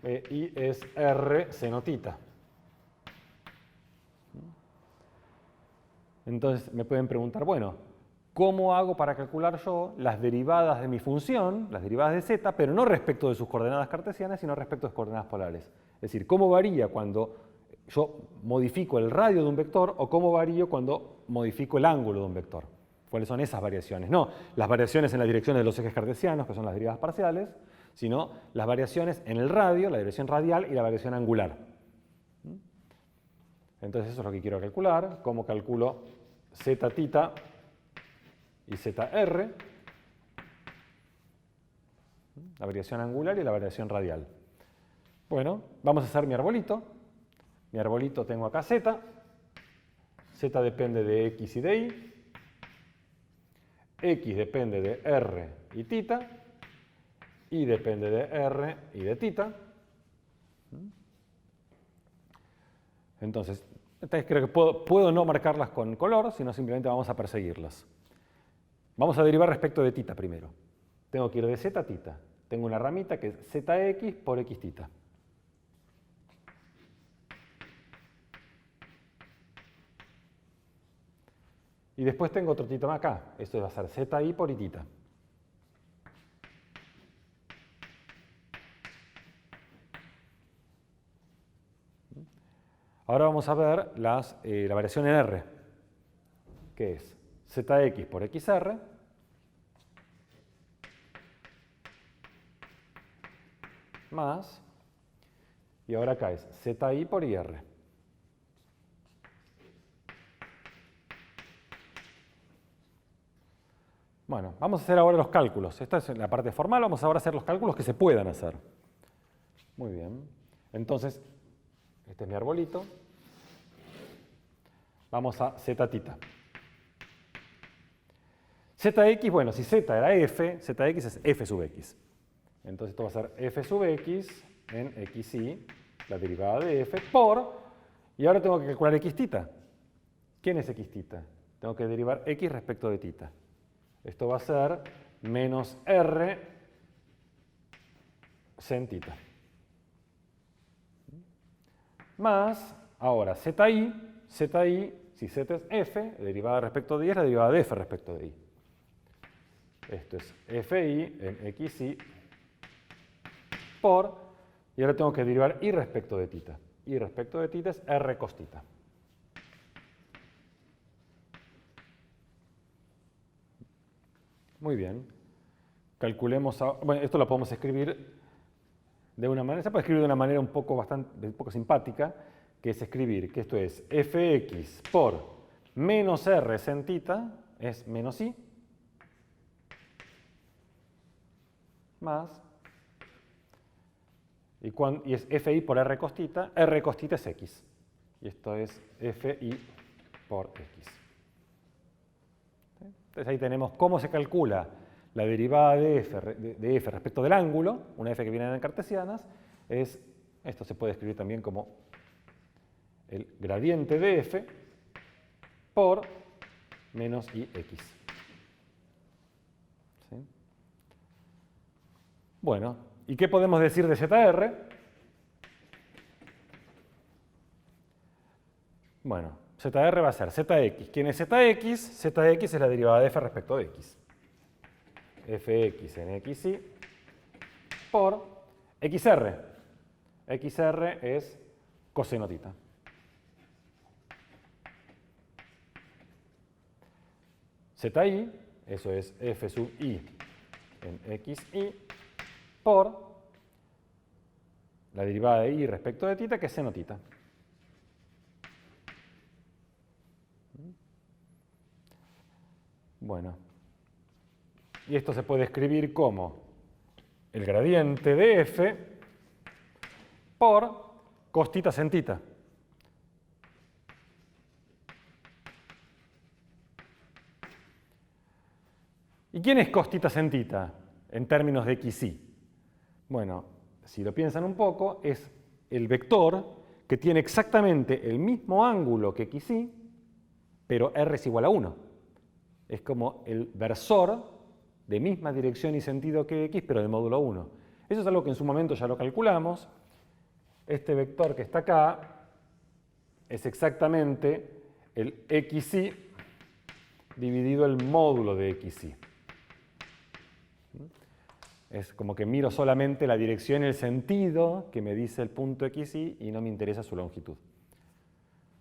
y es r seno tita. Entonces me pueden preguntar, bueno, ¿cómo hago para calcular yo las derivadas de mi función, las derivadas de z, pero no respecto de sus coordenadas cartesianas, sino respecto de sus coordenadas polares? Es decir, ¿cómo varía cuando yo modifico el radio de un vector o cómo varía cuando modifico el ángulo de un vector? ¿Cuáles son esas variaciones? No las variaciones en las direcciones de los ejes cartesianos, que son las derivadas parciales, sino las variaciones en el radio, la dirección radial y la variación angular. Entonces eso es lo que quiero calcular. ¿Cómo calculo z tita y zr? La variación angular y la variación radial. Bueno, vamos a hacer mi arbolito. Mi arbolito tengo acá z. Z depende de x y de y. X depende de r y tita. Y depende de r y de tita. Entonces, creo que puedo no marcarlas con color, sino simplemente vamos a perseguirlas. Vamos a derivar respecto de tita primero. Tengo que ir de z a tita. Tengo una ramita que es zx por x tita. Y después tengo otro tita más acá. Esto va a ser zi por y tita. Ahora vamos a ver la variación en r, que es zx por xr más, y ahora acá es zi por ir. Bueno, vamos a hacer ahora los cálculos. Esta es la parte formal, vamos ahora a hacer los cálculos que se puedan hacer. Muy bien. Entonces, este es mi arbolito. Vamos a z tita. Zx, bueno, si z era f, Zx es f sub x. Entonces esto va a ser f sub x en xy, la derivada de f, por, y ahora tengo que calcular x tita. ¿Quién es x tita? Tengo que derivar x respecto de tita. Esto va a ser menos r sen tita. Más, ahora, zi, si z es f, la derivada respecto de y es la derivada de f respecto de y. Esto es fi en xy por, y ahora tengo que derivar y respecto de tita. Y respecto de tita es r cos tita. Muy bien. Calculemos, bueno, esto lo podemos escribir de una manera, se puede escribir de una manera un poco simpática, que es escribir que esto es fx por menos r sen tita es menos i más, y es fi por r cos tita es x. Y esto es fi por x. Entonces ahí tenemos cómo se calcula la derivada de f respecto del ángulo, una f que viene en cartesianas, esto se puede escribir también como el gradiente de f por menos ix. ¿Sí? Bueno, ¿y qué podemos decir de zr? Bueno, zr va a ser zx. ¿Quién es zx? Zx es la derivada de f respecto de x. Fx en xy por xr. Xr es coseno tita. Zi, eso es f sub i en xy por la derivada de i respecto de tita, que es seno tita. Bueno, y esto se puede escribir como el gradiente de f por cos tita sen tita. ¿Y quién es cos tita sen tita en términos de xy? Bueno, si lo piensan un poco, es el vector que tiene exactamente el mismo ángulo que xy, pero r es igual a 1. Es como el versor de misma dirección y sentido que x, pero de módulo 1. Eso es algo que en su momento ya lo calculamos. Este vector que está acá es exactamente el xy dividido el módulo de xy. Es como que miro solamente la dirección y el sentido que me dice el punto xy y no me interesa su longitud.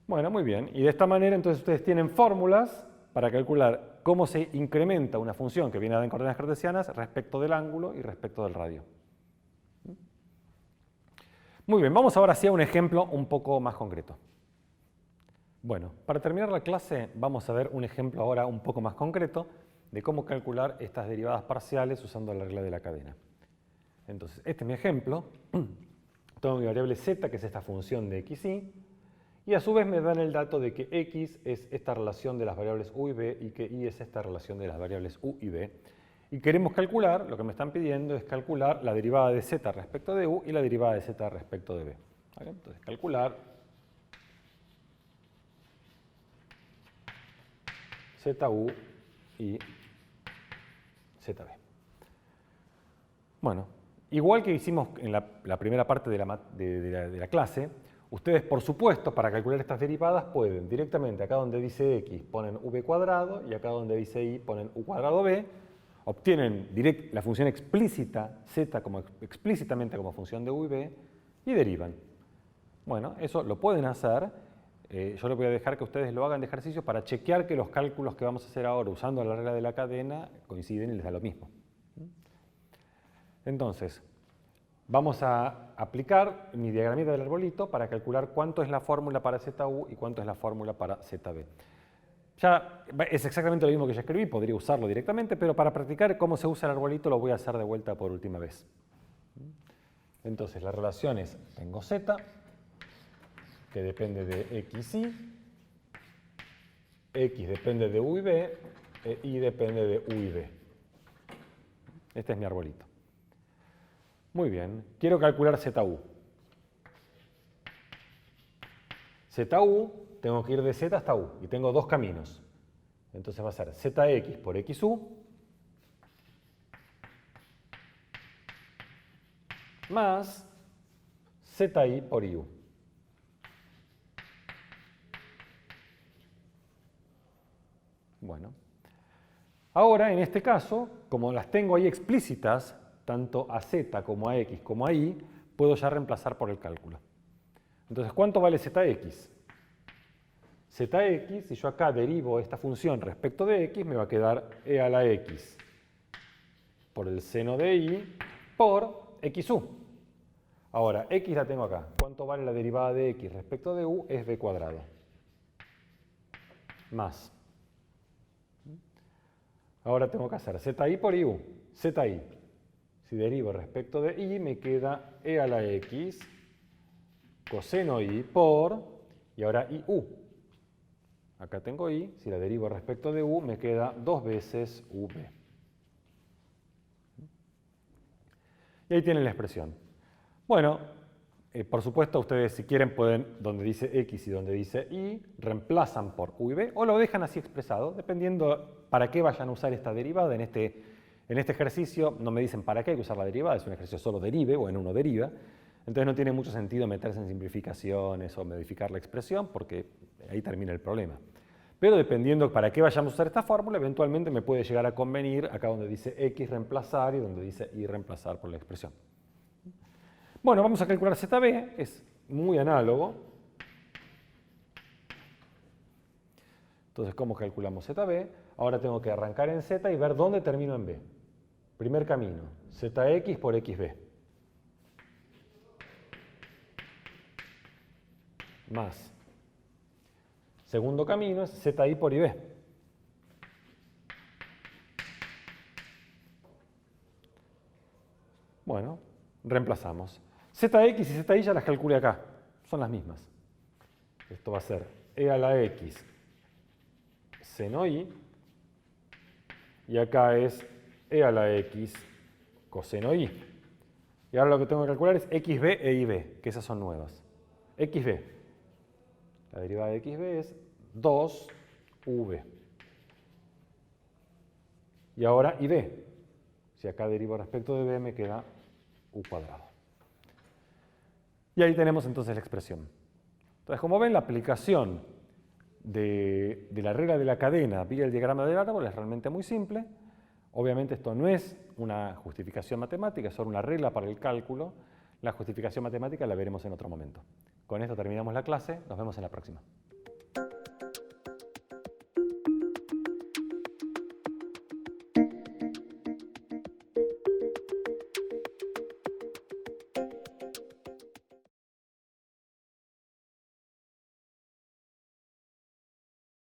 Bueno, muy bien. Y de esta manera entonces ustedes tienen fórmulas para calcular cómo se incrementa una función que viene dada en coordenadas cartesianas respecto del ángulo y respecto del radio. Muy bien, vamos ahora sí a un ejemplo un poco más concreto. Bueno, para terminar la clase vamos a ver un ejemplo ahora un poco más concreto de cómo calcular estas derivadas parciales usando la regla de la cadena. Entonces, este es mi ejemplo. Tengo mi variable z, que es esta función de xy, y a su vez me dan el dato de que x es esta relación de las variables u y b y que y es esta relación de las variables u y b. Y queremos calcular, lo que me están pidiendo es calcular la derivada de z respecto de u y la derivada de z respecto de b. ¿Vale? Entonces, calcular zu y zb. Bueno, igual que hicimos en la primera parte de la clase, ustedes, por supuesto, para calcular estas derivadas pueden directamente, acá donde dice x, ponen v cuadrado, y acá donde dice y, ponen u cuadrado b, obtienen la función explícita z explícitamente como función de u y b, y derivan. Bueno, eso lo pueden hacer. Yo les voy a dejar que ustedes lo hagan de ejercicio para chequear que los cálculos que vamos a hacer ahora usando la regla de la cadena coinciden y les da lo mismo. Entonces, vamos a aplicar mi diagramita del arbolito para calcular cuánto es la fórmula para ZU y cuánto es la fórmula para ZB. Ya es exactamente lo mismo que ya escribí, podría usarlo directamente, pero para practicar cómo se usa el arbolito lo voy a hacer de vuelta por última vez. Entonces, la relación es, tengo Z, que depende de xy, x depende de u y b, y depende de u y b. Este es mi arbolito. Muy bien, quiero calcular ZU. ZU, tengo que ir de Z hasta U, y tengo dos caminos. Entonces va a ser ZX por XU más ZI por IU. Bueno, ahora en este caso, como las tengo ahí explícitas, tanto a Z como a X como a Y, puedo ya reemplazar por el cálculo. Entonces, ¿cuánto vale ZX? ZX, si yo acá derivo esta función respecto de X, me va a quedar e a la X por el seno de Y por XU. Ahora, X la tengo acá. ¿Cuánto vale la derivada de X respecto de U? Es B cuadrado. Más. Ahora tengo que hacer ZI por IU. ZI. Si derivo respecto de Y, me queda e a la X coseno Y por, y ahora IU. Acá tengo Y, si la derivo respecto de U, me queda 2 veces UB. Y ahí tienen la expresión. Bueno, por supuesto, ustedes si quieren pueden, donde dice X y donde dice Y, reemplazan por U y B, o lo dejan así expresado, dependiendo para qué vayan a usar esta derivada. En este ejercicio no me dicen para qué hay que usar la derivada, es un ejercicio solo derive, o en uno deriva. Entonces no tiene mucho sentido meterse en simplificaciones o modificar la expresión, porque ahí termina el problema. Pero dependiendo para qué vayamos a usar esta fórmula, eventualmente me puede llegar a convenir acá donde dice X reemplazar y donde dice Y reemplazar por la expresión. Bueno, vamos a calcular ZB, es muy análogo. Entonces, ¿cómo calculamos ZB? Ahora tengo que arrancar en Z y ver dónde termino en B. Primer camino, ZX por XB. Más. Segundo camino es ZI por IB. Bueno, reemplazamos. ZX y ZI ya las calculé acá, son las mismas. Esto va a ser e a la X seno Y, y acá es e a la X coseno Y. Y ahora lo que tengo que calcular es XB e IB, que esas son nuevas. XB, la derivada de XB es 2UB. Y ahora IB, si acá derivo respecto de B me queda U cuadrado. Y ahí tenemos entonces la expresión. Entonces, como ven, la aplicación de la regla de la cadena vía el diagrama del árbol es realmente muy simple. Obviamente esto no es una justificación matemática, es solo una regla para el cálculo. La justificación matemática la veremos en otro momento. Con esto terminamos la clase, nos vemos en la próxima.